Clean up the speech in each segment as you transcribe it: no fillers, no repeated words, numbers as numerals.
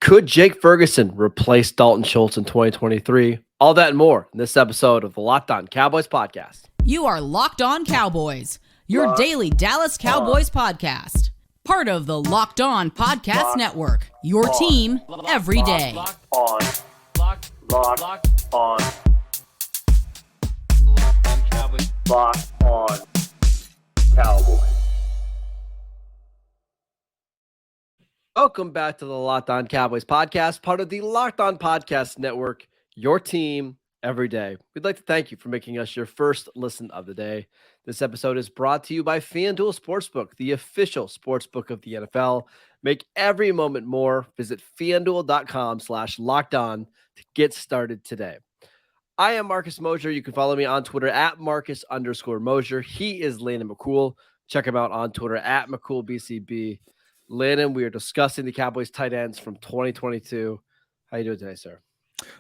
Could Jake Ferguson replace Dalton Schultz in 2023? All that and more in this episode of the Locked On Cowboys podcast. You are Locked On Cowboys, your daily Dallas Cowboys podcast. Part of the Locked On Podcast Network, your team every day. Locked on Cowboys. Locked on Cowboys. Welcome back to the Locked On Cowboys podcast, part of the Locked On Podcast Network, your team every day. We'd like to thank you for making us your first listen of the day. This episode is brought to you by FanDuel Sportsbook, the official sportsbook of the NFL. Make every moment more. Visit FanDuel.com/lockedon to get started today. I am Marcus Mosher. You can follow me on Twitter at Marcus_Mosher. He is Landon McCool. Check him out on Twitter at McCoolBCB. Landon, we are discussing the Cowboys tight ends from 2022. How you doing today, sir?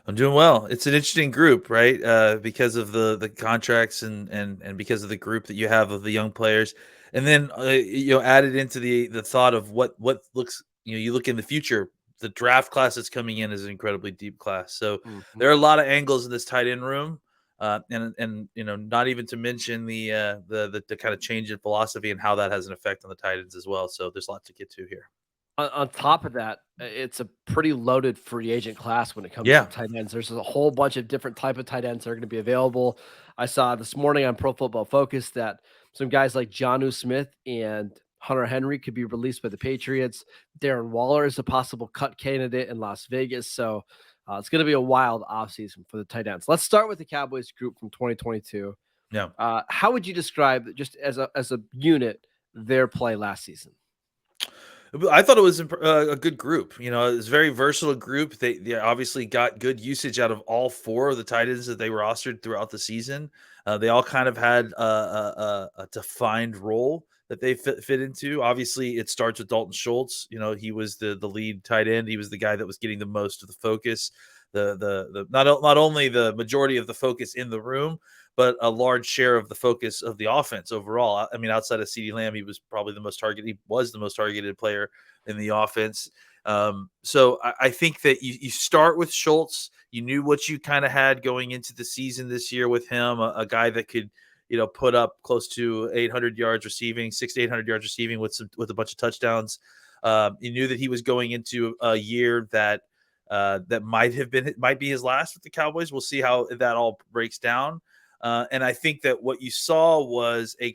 I'm doing well. It's an interesting group, right? Because of the contracts and because of the group that you have of the young players, and then added into the thought of what looks, you look in the future. The draft class that's coming in is an incredibly deep class, so there are a lot of angles in this tight end room, and not even to mention the kind of change in philosophy and how that has an effect on the tight ends as well. So there's a lot to get to here. On top of that, it's a pretty loaded free agent class when it comes to tight ends. There's a whole bunch of different type of tight ends that are going to be available. I saw this morning on Pro Football Focus that some guys like Jonnu Smith and Hunter Henry could be released by the Patriots. Darren Waller is a possible cut candidate in Las Vegas. So it's going to be a wild offseason for the tight ends. Let's start with the Cowboys group from 2022. Yeah. How would you describe, just as a unit, their play last season? I thought it was a good group. It was a very versatile group. They obviously got good usage out of all four of the tight ends that they rostered throughout the season. They all kind of had a defined role that they fit into. Obviously, it starts with Dalton Schultz. He was the lead tight end. He was the guy that was getting the most of the focus. The not only the majority of the focus in the room, but a large share of the focus of the offense overall. I mean, outside of CeeDee Lamb, he was probably the most targeted. He was the most targeted player in the offense. So I think that you start with Schultz. You knew what you kind of had going into the season this year with him, a guy that could, put up close to 800 yards receiving, 600 to 800 yards receiving with a bunch of touchdowns. You knew that he was going into a year that might be his last with the Cowboys. We'll see how that all breaks down. And I think that what you saw was a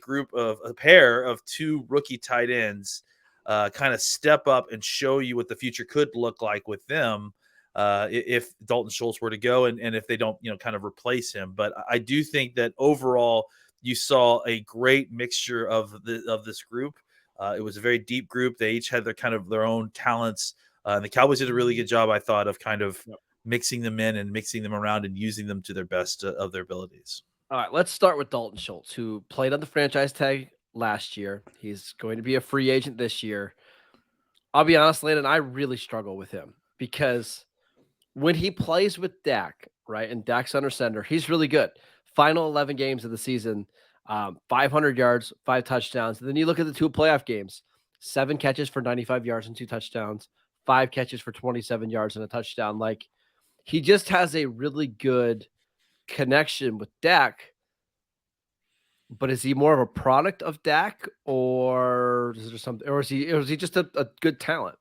pair of two rookie tight ends kind of step up and show you what the future could look like with them if Dalton Schultz were to go and if they don't, kind of replace him. But I do think that overall you saw a great mixture of this group. It was a very deep group. They each had their own talents. And the Cowboys did a really good job, I thought, of kind of mixing them in and mixing them around and using them to their best of their abilities. All right, let's start with Dalton Schultz, who played on the franchise tag last year. He's going to be a free agent this year. I'll be honest, Landon, I really struggle with him because when he plays with Dak, right, and Dak's under center, he's really good. Final 11 games of the season, 500 yards, 5 touchdowns. And then you look at the 2 playoff games, 7 catches for 95 yards and 2 touchdowns, 5 catches for 27 yards and a touchdown. Like, he just has a really good connection with Dak. But is he more of a product of Dak, or is there something, or is he just a good talent?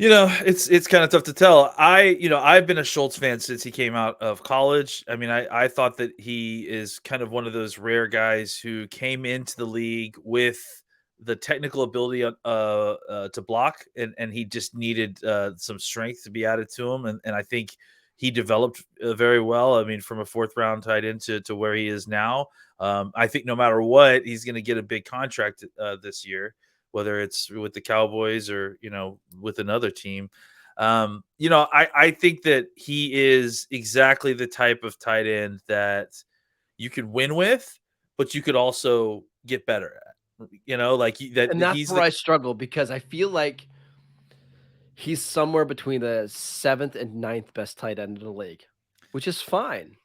It's kind of tough to tell. I've been a Schultz fan since he came out of college. I mean, I thought that he is kind of one of those rare guys who came into the league with the technical ability to block, and he just needed some strength to be added to him. And I think he developed very well. I mean, from a 4th round tight end to where he is now. I think no matter what, he's going to get a big contract this year, whether it's with the Cowboys or, with another team. I think that he is exactly the type of tight end that you could win with, but you could also get better at. And that's where I struggle, because I feel like he's somewhere between the 7th and 9th best tight end in the league, which is fine.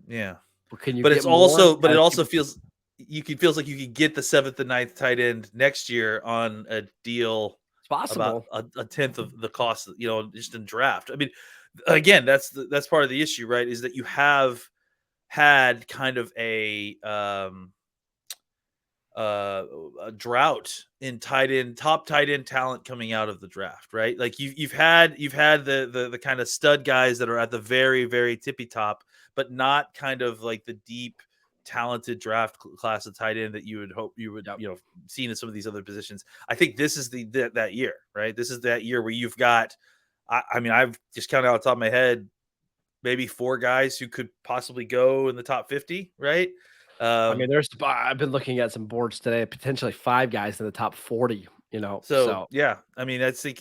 Yeah. But it also feels like you could get the 7th and 9th tight end next year on a deal about possible. a tenth of the cost, just in draft. I mean, again, that's part of the issue, right? Is that you have had kind of a drought in top tight end talent coming out of the draft, right? Like you've had the kind of stud guys that are at the very, very tippy top, but not kind of like the deep talented draft class of tight end that you would hope you would Yep. see in some of these other positions. I think this is that year, right? This is that year where you've got I mean, I've just counted out the top of my head maybe 4 guys who could possibly go in the top 50, right? I mean, I've been looking at some boards today, potentially 5 guys in the top 40, So so yeah, I mean, that's the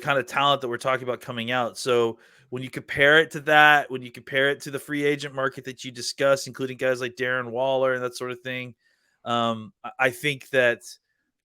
kind of talent that we're talking about coming out. So when you compare it to that, when you compare it to the free agent market that you discussed, including guys like Darren Waller and that sort of thing, I think that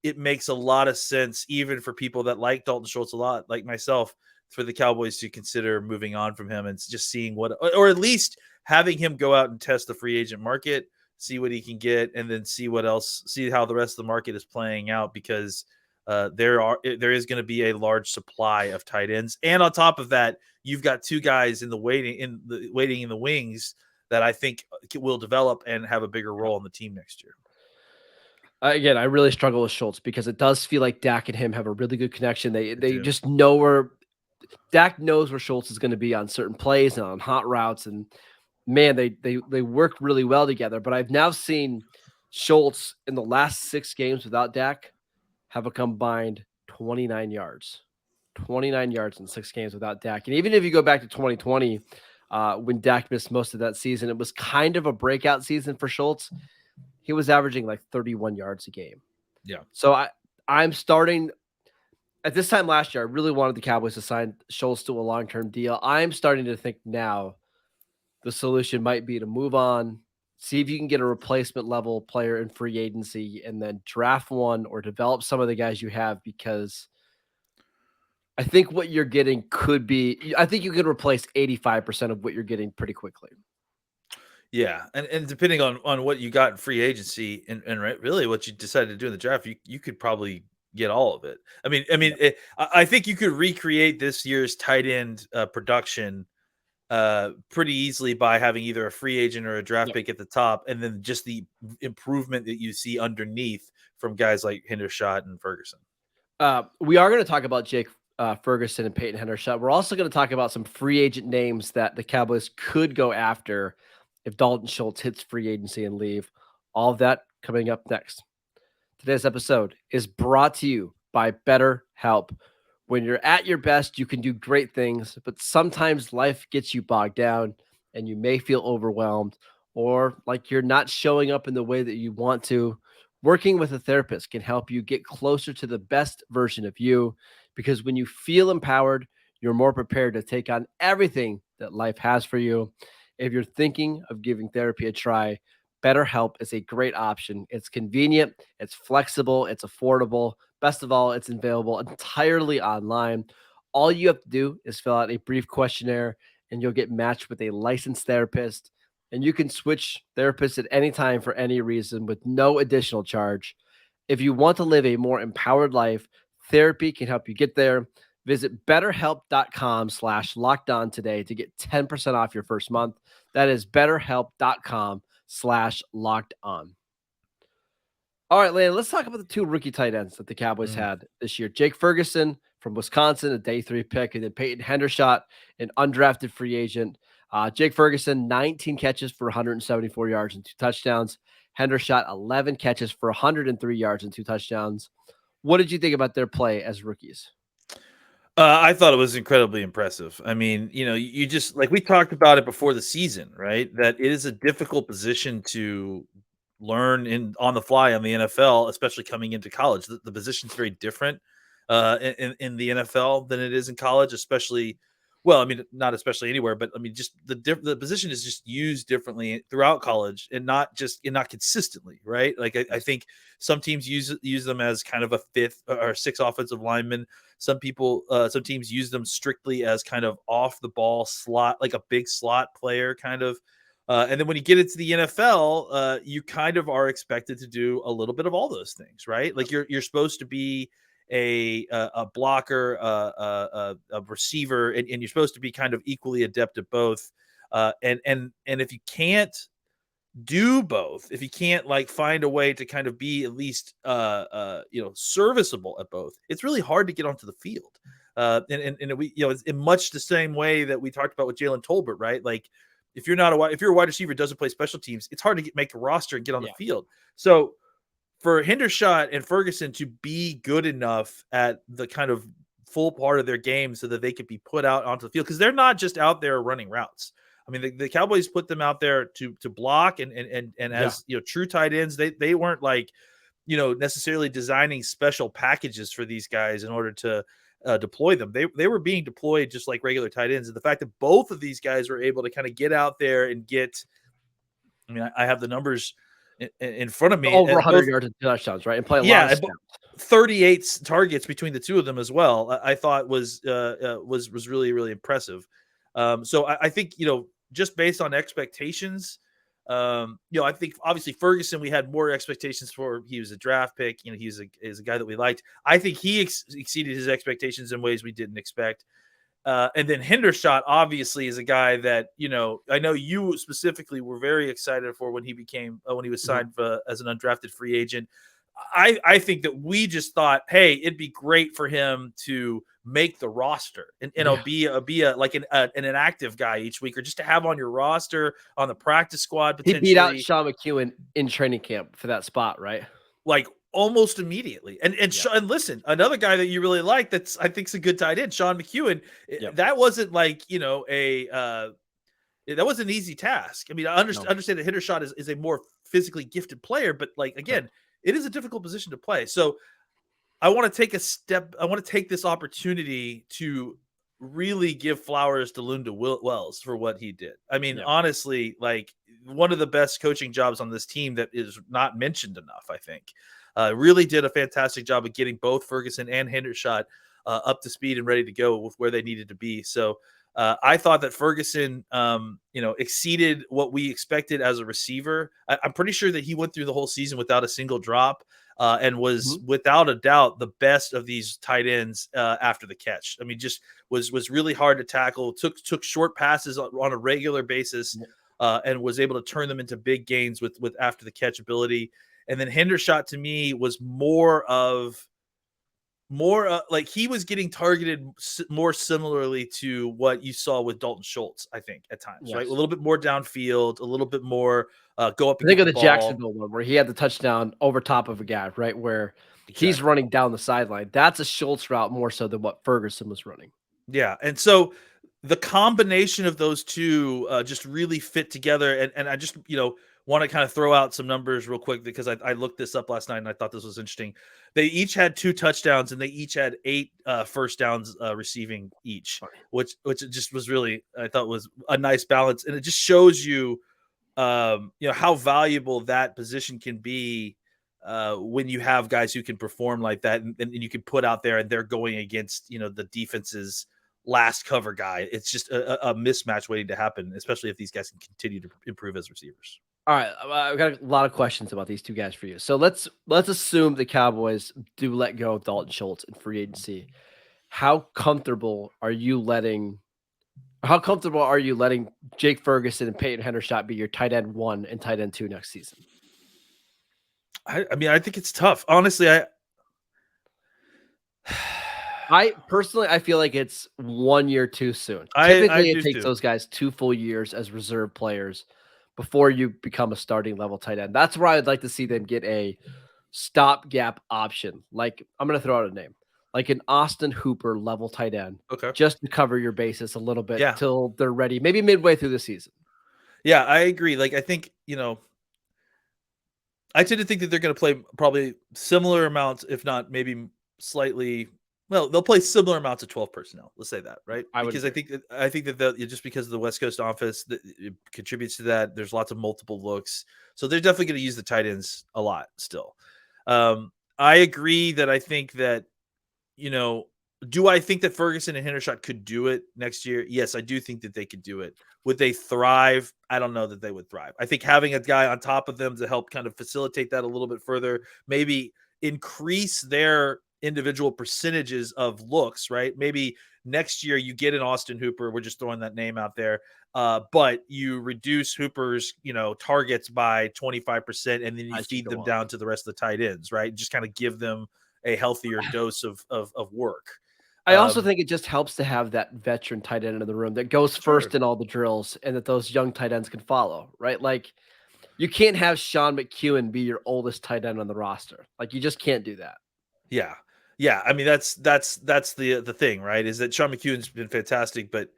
it makes a lot of sense, even for people that like Dalton Schultz a lot, like myself, for the Cowboys to consider moving on from him and just seeing or at least having him go out and test the free agent market, see what he can get, and then see how the rest of the market is playing out, because there is going to be a large supply of tight ends, and on top of that, you've got 2 guys waiting in the wings that I think will develop and have a bigger role in the team next year. again, I really struggle with Schultz because it does feel like Dak and him have a really good connection. They do. just know where Dak knows where Schultz is going to be on certain plays and on hot routes, and man, they work really well together. But I've now seen Schultz in the last 6 games without Dak have a combined 29 yards. 29 yards in 6 games without Dak. And even if you go back to 2020, when Dak missed most of that season, it was kind of a breakout season for Schultz. He was averaging like 31 yards a game. Yeah. So I'm starting at this time last year. I really wanted the Cowboys to sign Schultz to a long-term deal. I'm starting to think now the solution might be to move on, see if you can get a replacement level player in free agency, and then draft one or develop some of the guys you have, because I think what you're getting I think you can replace 85% of what you're getting pretty quickly. Yeah, and depending on what you got in free agency and really what you decided to do in the draft, you could probably get all of it. I mean, I think you could recreate this year's tight end production pretty easily by having either a free agent or a draft pick at the top, and then just the improvement that you see underneath from guys like Hendershot and Ferguson. We are going to talk about Jake Ferguson and Peyton Hendershot. We're also going to talk about some free agent names that the Cowboys could go after if Dalton Schultz hits free agency and leave. All of that coming up next. Today's episode is brought to you by BetterHelp. When you're at your best, you can do great things, but sometimes life gets you bogged down and you may feel overwhelmed or like you're not showing up in the way that you want to. Working with a therapist can help you get closer to the best version of you, because when you feel empowered, you're more prepared to take on everything that life has for you. If you're thinking of giving therapy a try, BetterHelp is a great option. It's convenient, it's flexible, it's affordable. Best of all, it's available entirely online. All you have to do is fill out a brief questionnaire and you'll get matched with a licensed therapist. And you can switch therapists at any time for any reason with no additional charge. If you want to live a more empowered life, therapy can help you get there. Visit betterhelp.com/lockedon today to get 10% off your first month. That is betterhelp.com/lockedon. All right, Landon, let's talk about the 2 rookie tight ends that the Cowboys had this year. Jake Ferguson from Wisconsin, a day 3 pick, and then Peyton Hendershot, an undrafted free agent. Jake Ferguson, 19 catches for 174 yards and 2 touchdowns. Hendershot, 11 catches for 103 yards and 2 touchdowns. What did you think about their play as rookies? I thought it was incredibly impressive. I mean, you just, like we talked about it before the season, right? That it is a difficult position to learn on the fly on the NFL, especially coming into college. The position's very different in the NFL than it is in college, especially. Well, I mean, not especially anywhere, but I mean, just the position is just used differently throughout college, and not consistently, right? Like I think some teams use them as kind of a 5th or 6th offensive lineman. Some teams use them strictly as kind of off the ball slot, like a big slot player kind of. And then when you get into the NFL, you kind of are expected to do a little bit of all those things, right? Like you're supposed to be a blocker, a receiver, and you're supposed to be kind of equally adept at both. And if you can't do both, if you can't like find a way to kind of be at least serviceable at both, it's really hard to get onto the field. And we, it's in much the same way that we talked about with Jalen Tolbert, right? Like if you're a wide receiver who doesn't play special teams, it's hard to make a roster and get on the field. So for Hendershot and Ferguson to be good enough at the kind of full part of their game so that they could be put out onto the field, because they're not just out there running routes. I mean, the Cowboys put them out there to block and as true tight ends, they weren't like necessarily designing special packages for these guys in order to deploy them. They were being deployed just like regular tight ends, and the fact that both of these guys were able to kind of get out there and get. I mean, I have the numbers in front of me. Over 100 yards and touchdowns, right? And play a lot of snaps. 38 targets between the two of them as well. I thought was really, really impressive. So I think, just based on expectations, I think obviously Ferguson, we had more expectations for. He was a draft pick. He's a guy that we liked. I think he exceeded his expectations in ways we didn't expect. And then Hendershot obviously is a guy that, I know you specifically were very excited for when he was signed as an undrafted free agent. I think that we just thought, hey, it'd be great for him to make the roster and be an inactive guy each week, or just to have on your roster on the practice squad. He beat out Sean McEwen in training camp for that spot, right? Like almost immediately. And listen, another guy that you really like that's I think's a good tight end, Sean McEwen. That wasn't like that was an easy task. I mean, I understand that Hendershot is a more physically gifted player, but like again. It is a difficult position to play. So I want to take this opportunity to really give flowers to Lunda Wells for what he did. I mean, honestly, like one of the best coaching jobs on this team that is not mentioned enough, I think. Really did a fantastic job of getting both Ferguson and Hendershot up to speed and ready to go with where they needed to be. So I thought that Ferguson, exceeded what we expected as a receiver. I'm pretty sure that he went through the whole season without a single drop and was without a doubt the best of these tight ends after the catch. I mean, just was really hard to tackle, took short passes on a regular basis and was able to turn them into big gains with after the catch ability. And then Hendershot to me was more like he was getting targeted more similarly to what you saw with Dalton Schultz, I think, at times, right? A little bit more downfield, a little bit more go up. I think of the Jacksonville one where he had the touchdown over top of a guy, right? Where he's running down the sideline. That's a Schultz route more so than what Ferguson was running. Yeah. And so the combination of those two just really fit together. And I just, want to kind of throw out some numbers real quick because I looked this up last night and I thought this was interesting. They each had 2 touchdowns and they each had 8 first downs receiving each, which just was really, I thought was a nice balance. And it just shows you, how valuable that position can be when you have guys who can perform like that and you can put out there and they're going against, the defense's last cover guy. It's just a mismatch waiting to happen, especially if these guys can continue to improve as receivers. All right, I've got a lot of questions about these two guys for you. So let's assume the Cowboys do let go of Dalton Schultz in free agency. How comfortable are you letting Jake Ferguson and Peyton Hendershot be your tight end 1 and tight end 2 next season? I mean, I think it's tough. Honestly, I personally feel like it's 1 year too soon. Typically, it takes those guys 2 full years as reserve players before you become a starting level tight end. That's where I'd like to see them get a stopgap option. Like, I'm going to throw out a name, like an Austin Hooper level tight end, just to cover your bases a little bit till they're ready, maybe midway through the season. Yeah, I agree. Like, I think, I tend to think that they're going to play probably similar amounts, if not maybe slightly. Well, they'll play similar amounts of 12 personnel. Let's say that, right? I think that just because of the West Coast offense, that it contributes to that. There's lots of multiple looks, so they're definitely going to use the tight ends a lot still. I agree that I think that Do I think that Ferguson and Hendershot could do it next year? Yes, I do think that they could do it. Would they thrive? I don't know that they would thrive. I think having a guy on top of them to help kind of facilitate that a little bit further, maybe increase their individual percentages of looks, right? Maybe next year you get an Austin Hooper. We're just throwing that name out there. But you reduce Hooper's, targets by 25%, and then you feed them down to the rest of the tight ends, right? Just kind of give them a healthier dose of work. I also think it just helps to have that veteran tight end in the room that goes first in all the drills, and that those young tight ends can follow, right? Like, you can't have Sean McEwen be your oldest tight end on the roster. Like, you just can't do that. Yeah. Yeah. I mean, that's the thing, right? Is that Sean McEwen's been fantastic, but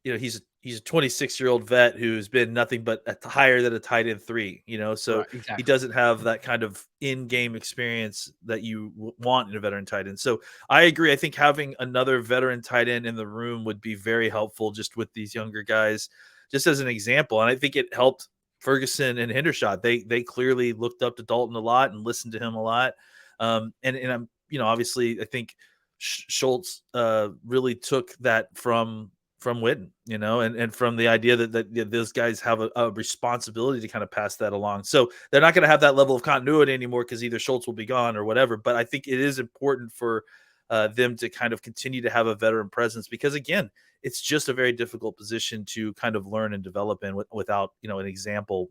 he's a 26-year-old vet who's been nothing but higher than a tight end 3, so Right, exactly. He doesn't have that kind of in-game experience that you want in a veteran tight end. So I agree. I think having another veteran tight end in the room would be very helpful just with these younger guys, just as an example. And I think it helped Ferguson and Hendershot. They clearly looked up to Dalton a lot and listened to him a lot. And I'm, obviously I think Schultz really took that from Witten, and from the idea that those guys have a responsibility to kind of pass that along. So they're not going to have that level of continuity anymore because either Schultz will be gone or whatever. But I think it is important for them to kind of continue to have a veteran presence, because again, it's just a very difficult position to kind of learn and develop in without, an example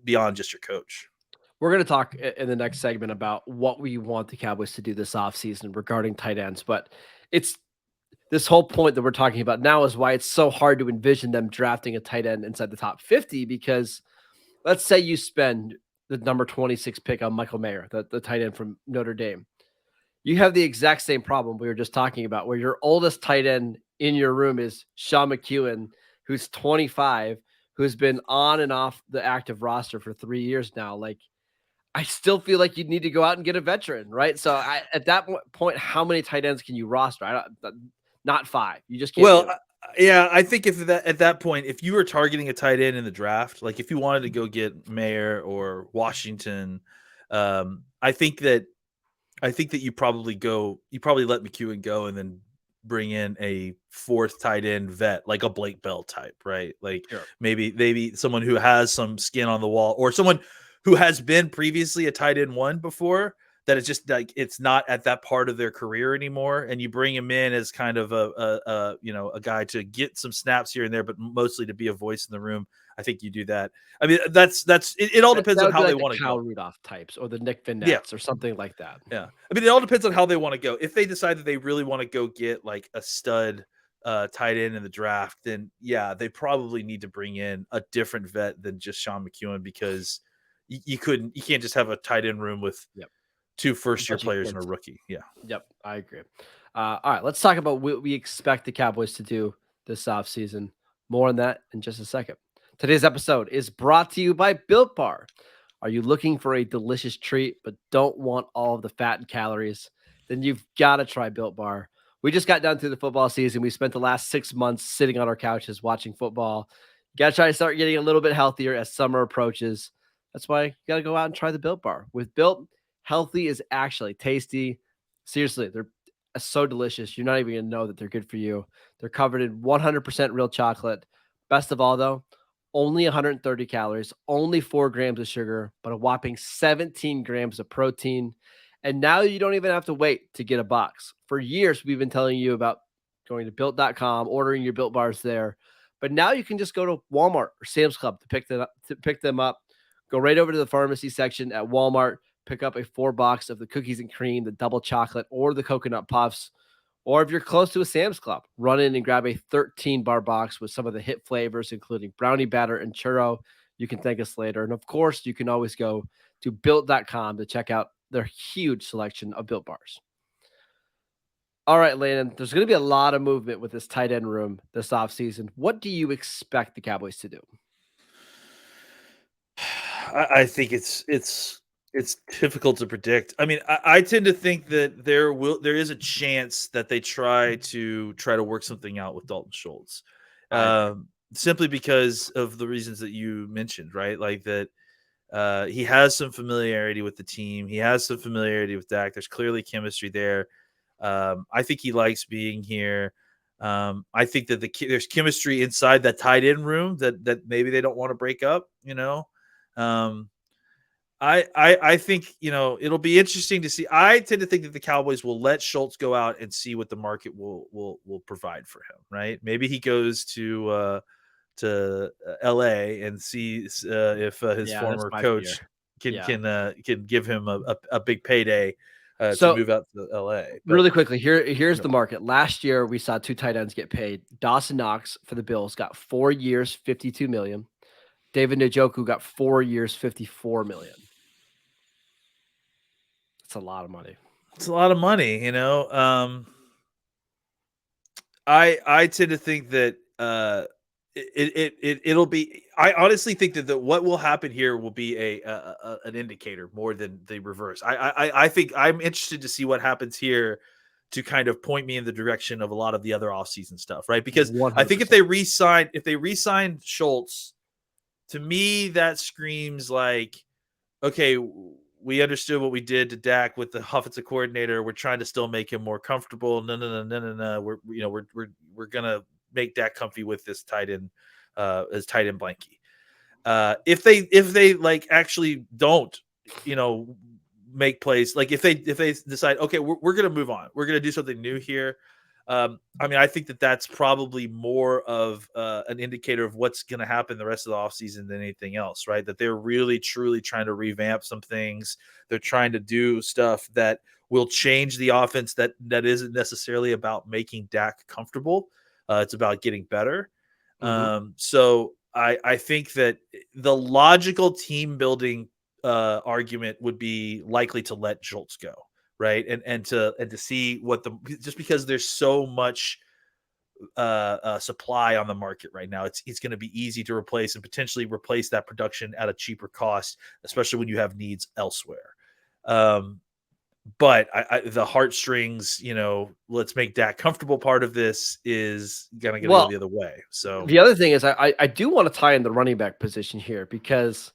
beyond just your coach. We're going to talk in the next segment about what we want the Cowboys to do this offseason regarding tight ends, but it's this whole point that we're talking about now is why it's so hard to envision them drafting a tight end inside the top 50, because let's say you spend the number 26 pick on Michael Mayer, the tight end from Notre Dame. You have the exact same problem we were just talking about, where your oldest tight end in your room is Sean McEwen, who's 25, who's been on and off the active roster for 3 years now. Like, I still feel like you'd need to go out and get a veteran, right? So at that point, how many tight ends can you roster? Not 5. You just can't. Well, yeah, I think at that point, if you were targeting a tight end in the draft, like if you wanted to go get Mayer or Washington, I think that you probably let McEwen go and then bring in a 4th tight end vet, like a Blake Bell type, right? Like maybe someone who has some skin on the wall, or someone who has been previously a tight end 1 before, that it's just like it's not at that part of their career anymore, and you bring him in as kind of a guy to get some snaps here and there, but mostly to be a voice in the room. I think you do that. I mean, it all depends on how they want to go. Kyle Rudolph types or the Nick Vinets or something like that. Yeah, I mean, it all depends on how they want to go. If they decide that they really want to go get like a stud tight end in the draft, then yeah, they probably need to bring in a different vet than just Sean McEwen, because you can't just have a tight end room with 2 first-year players and a rookie. Yeah. Yep, I agree. All right, let's talk about what we expect the Cowboys to do this offseason. More on that in just a second. Today's episode is brought to you by Built Bar. Are you looking for a delicious treat but don't want all of the fat and calories? Then you've got to try Built Bar. We just got done through the football season. We spent the last 6 months sitting on our couches watching football. You got to try to start getting a little bit healthier as summer approaches. That's why you got to go out and try the Built Bar. With Built, healthy is actually tasty. Seriously, they're so delicious. You're not even going to know that they're good for you. They're covered in 100% real chocolate. Best of all, though, only 130 calories, only 4 grams of sugar, but a whopping 17 grams of protein. And now you don't even have to wait to get a box. For years, we've been telling you about going to Built.com, ordering your Built Bars there. But now you can just go to Walmart or Sam's Club to pick them up. Go right over to the pharmacy section at Walmart, pick up a 4-box of the cookies and cream, the double chocolate, or the coconut puffs. Or if you're close to a Sam's Club, run in and grab a 13-bar box with some of the hit flavors, including brownie batter and churro. You can thank us later. And of course, you can always go to Built.com to check out their huge selection of Built Bars. All right, Landon, there's going to be a lot of movement with this tight end room this offseason. What do you expect the Cowboys to do? I think it's difficult to predict. I mean, I tend to think that there is a chance that they try to work something out with Dalton Schultz, simply because of the reasons that you mentioned, right? Like that he has some familiarity with the team. He has some familiarity with Dak. There's clearly chemistry there. I think he likes being here. I think that there's chemistry inside that tight end room that maybe they don't want to break up. I think it'll be interesting to see. I tend to think that the Cowboys will let Schultz go out and see what the market will provide for him. Right? Maybe he goes to LA and sees if his former coach can give him a big payday to move out to LA. But, really quickly, here's the market. Last year we saw 2 tight ends get paid. Dawson Knox for the Bills got 4 years, $52 million. David Njoku got 4 years, $54 million. That's a lot of money. It's a lot of money, I tend to think that it'll be. I honestly think that what will happen here will be an indicator more than the reverse. I think I'm interested to see what happens here to kind of point me in the direction of a lot of the other offseason stuff, right? Because 100%. I think if they re-sign Schultz, to me that screams like, okay, we understood what we did to Dak with the offensive coordinator. We're trying to still make him more comfortable. No. We're gonna make Dak comfy with this tight end, as tight end blankie. If they like actually don't, make plays, like if they decide, okay, we're gonna move on, we're gonna do something new here. I think that's probably more of an indicator of what's going to happen the rest of the offseason than anything else, right? That they're really, truly trying to revamp some things. They're trying to do stuff that will change the offense that isn't necessarily about making Dak comfortable. It's about getting better. Mm-hmm. So I think that the logical team building argument would be likely to let Schultz go. Right. And to see what just because there's so much supply on the market right now, it's going to be easy to replace and potentially replace that production at a cheaper cost, especially when you have needs elsewhere. But the heartstrings, let's make Dak comfortable part of this is going to go the other way. So the other thing is I do want to tie in the running back position here, because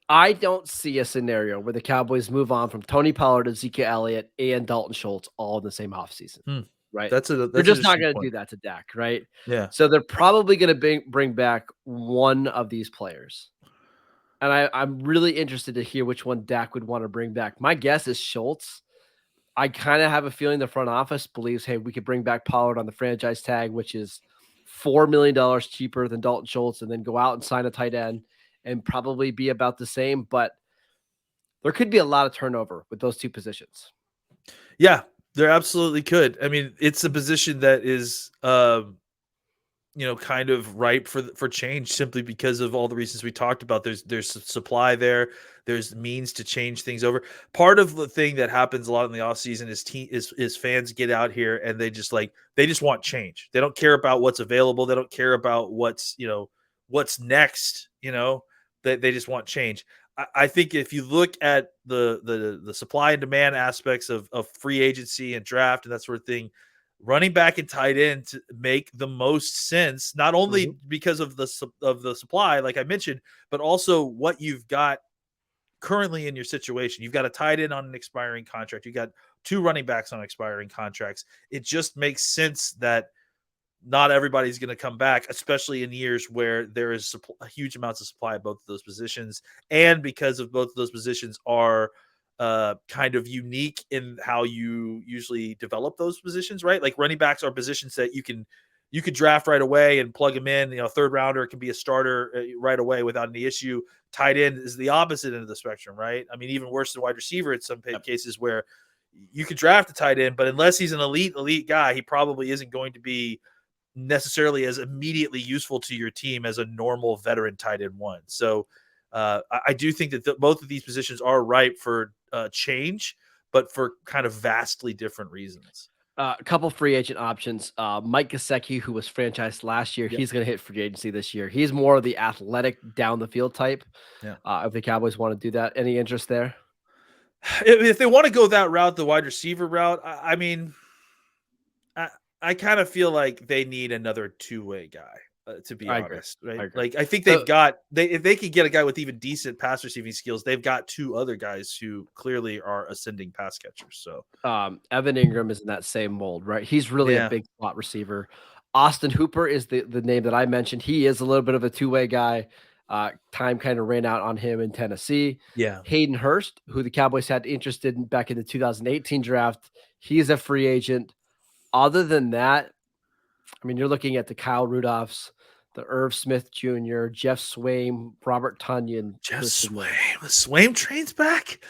I don't see a scenario where the Cowboys move on from Tony Pollard, Ezekiel Elliott, and Dalton Schultz all in the same offseason, right? They're just not going to do that to Dak, right? Yeah. So they're probably going to bring back one of these players. And I'm really interested to hear which one Dak would want to bring back. My guess is Schultz. I kind of have a feeling the front office believes, hey, we could bring back Pollard on the franchise tag, which is $4 million cheaper than Dalton Schultz, and then go out and sign a tight end and probably be about the same, but there could be a lot of turnover with those two positions. Yeah, there absolutely could. I mean, it's a position that is, kind of ripe for change, simply because of all the reasons we talked about. There's supply there. There's means to change things over. Part of the thing that happens a lot in the offseason is fans get out here and they just want change. They don't care about what's available. They don't care about what's next, They just want change. I think if you look at the supply and demand aspects of free agency and draft and that sort of thing, running back and tight end to make the most sense, not only because of the supply, like I mentioned, but also what you've got currently in your situation. You've got a tight end on an expiring contract. You got 2 running backs on expiring contracts. It just makes sense that not everybody's going to come back, especially in years where there is huge amounts of supply at both of those positions. And because of both of those positions are kind of unique in how you usually develop those positions, right? Like running backs are positions that you could draft right away and plug them in. Third rounder can be a starter right away without any issue. Tight end is the opposite end of the spectrum, right? I mean, even worse than wide receiver in some cases, where you could draft a tight end, but unless he's an elite guy, he probably isn't going to be necessarily as immediately useful to your team as a normal veteran tight end one. So I do think that both of these positions are ripe for change, but for kind of vastly different reasons. A couple free agent options. Mike Gesicki, who was franchised last year, he's going to hit free agency this year. He's more of the athletic down the field type. Yeah. If the Cowboys want to do that, any interest there? If they want to go that route, the wide receiver route, I mean, I kind of feel like they need another two-way guy. to be I agree. honest, right? I agree. Like I think So- if they could get a guy with even decent pass receiving skills, they've got two other guys who clearly are ascending pass catchers. So Evan Ingram is in that same mold, right? He's really a Yeah. big slot receiver. Austin Hooper is the name that I mentioned. He is a little bit of a two-way guy. Time kind of ran out on him in Tennessee. yeah, Hayden Hurst, who the Cowboys had interested in back in the 2018 draft, he's a free agent. Other than that, I mean, you're looking at the Kyle Rudolphs, the Irv Smith Jr., Jeff Swaim, Robert Tunyon. Jeff listed there. Swaim. The Swaim train's back.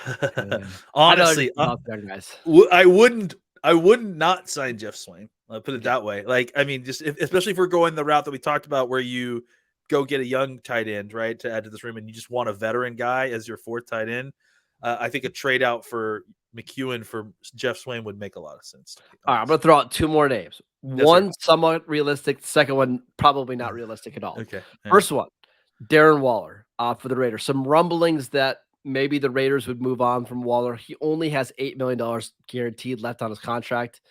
Yeah. Honestly, I love young guys. I wouldn't not sign Jeff Swaim. I'll put it that way. Like, I mean, especially if we're going the route that we talked about, where you go get a young tight end, right, to add to this room, and you just want a veteran guy as your fourth tight end. I think a trade out for McEwen for Jeff Swaim would make a lot of sense. All right, I'm going to throw out two more names. Yes, One sir. somewhat realistic, the second one probably not realistic at all. Okay. First one, Darren Waller for the Raiders. Some rumblings that maybe the Raiders would move on from Waller. He only has $8 million guaranteed left on his contract.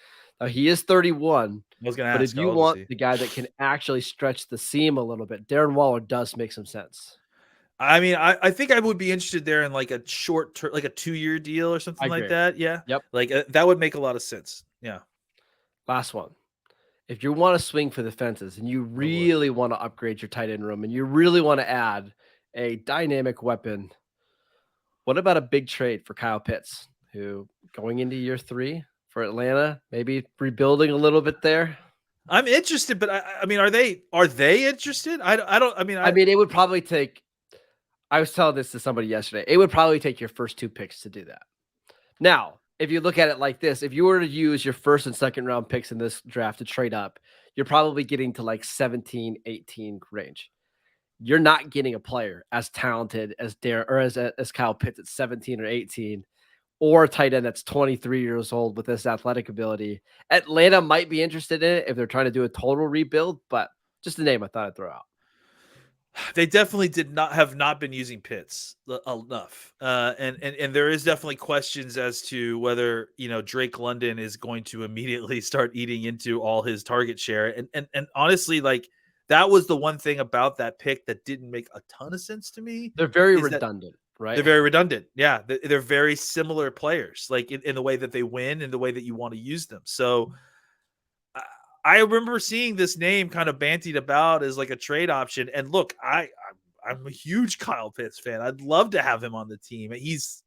Now, he is 31, I was going to but ask. if you want the guy that can actually stretch the seam a little bit, Darren Waller does make some sense. I mean, I think I would be interested there in like a short term, like a 2-year deal or something like that. Yeah. Yep. Like that would make a lot of sense. Yeah. Last one. If you want to swing for the fences and you really want to upgrade your tight end room and you really want to add a dynamic weapon, what about a big trade for Kyle Pitts, who going into year 3 for Atlanta, maybe rebuilding a little bit there? I'm interested, but I mean, are they interested? I mean, it would probably take, I was telling this to somebody yesterday, it would probably take your first 2 picks to do that. Now, if you look at it like this, if you were to use your first and second round picks in this draft to trade up, you're probably getting to like 17, 18 range. You're not getting a player as talented as as Kyle Pitts at 17 or 18, or a tight end that's 23 years old with this athletic ability. Atlanta might be interested in it if they're trying to do a total rebuild, but just a name I thought I'd throw out. they definitely have not been using Pitts enough, and there is definitely questions as to whether Drake London is going to immediately start eating into all his target share, and honestly, like that was the one thing about that pick that didn't make a ton of sense to me. They're very redundant, right? They're very redundant. Yeah, they're very similar players, like in the way that they win and the way that you want to use them. So I remember seeing this name kind of bantied about as like a trade option. And look, I'm a huge Kyle Pitts fan. I'd love to have him on the team. He's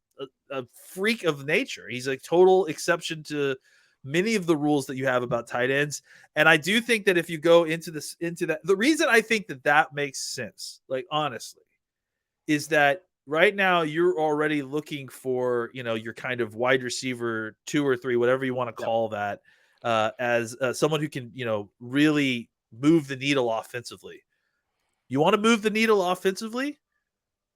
a freak of nature. He's a total exception to many of the rules that you have about tight ends. And I do think that if you go into that, the reason I think that makes sense, like honestly, is that right now you're already looking for, your kind of wide receiver 2 or 3, whatever you want to call that. As someone who can, really move the needle offensively. You want to move the needle offensively?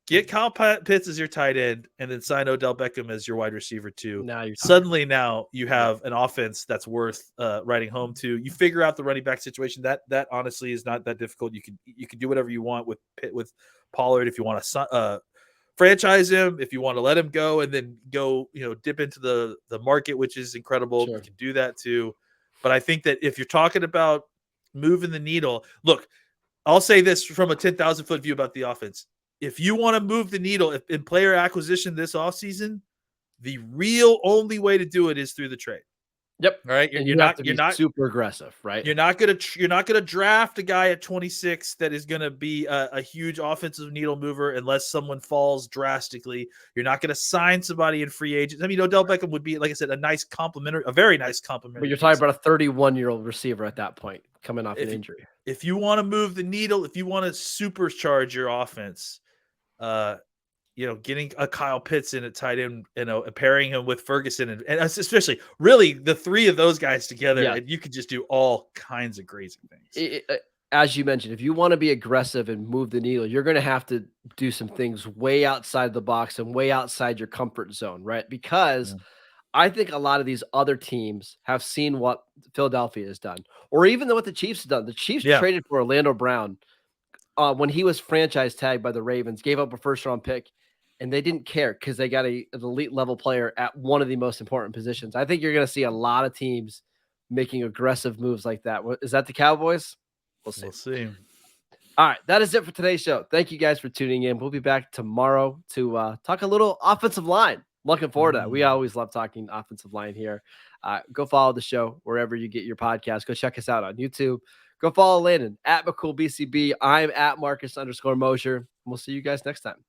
Get Kyle Pitts as your tight end and then sign Odell Beckham as your wide receiver 2. Now you have an offense that's worth writing home to. You figure out the running back situation. That honestly is not that difficult. You can do whatever you want with Pollard if you want to franchise him, if you want to let him go and then go, dip into the market, which is incredible. Sure. You can do that too. But I think that if you're talking about moving the needle, look, I'll say this from a 10,000 foot view about the offense. If you want to move the needle in player acquisition this offseason, the real only way to do it is through the trade. Yep. All right. You're not super aggressive, right? You're not gonna draft a guy at 26 that is gonna be a huge offensive needle mover unless someone falls drastically. You're not gonna sign somebody in free agents. I mean, Odell Beckham would be, like I said, a very nice complimentary. But you're talking about a 31-year-old receiver at that point coming off an injury. If you want to move the needle, if you want to supercharge your offense, getting a Kyle Pitts in at tight end, pairing him with Ferguson and especially really the 3 of those guys together, and you could just do all kinds of crazy things. As you mentioned, if you want to be aggressive and move the needle, you're going to have to do some things way outside the box and way outside your comfort zone, right? Because I think a lot of these other teams have seen what Philadelphia has done, or even what the Chiefs have done. The Chiefs traded for Orlando Brown when he was franchise tagged by the Ravens, gave up a first-round pick, and they didn't care because they got an elite level player at one of the most important positions. I think you're going to see a lot of teams making aggressive moves like that. Is that the Cowboys? We'll see. We'll see. All right, that is it for today's show. Thank you guys for tuning in. We'll be back tomorrow to talk a little offensive line. Looking forward to that. We always love talking offensive line here. Go follow the show wherever you get your podcast. Go check us out on YouTube. Go follow Landon at McCoolBCB. I'm at Marcus _Mosher. We'll see you guys next time.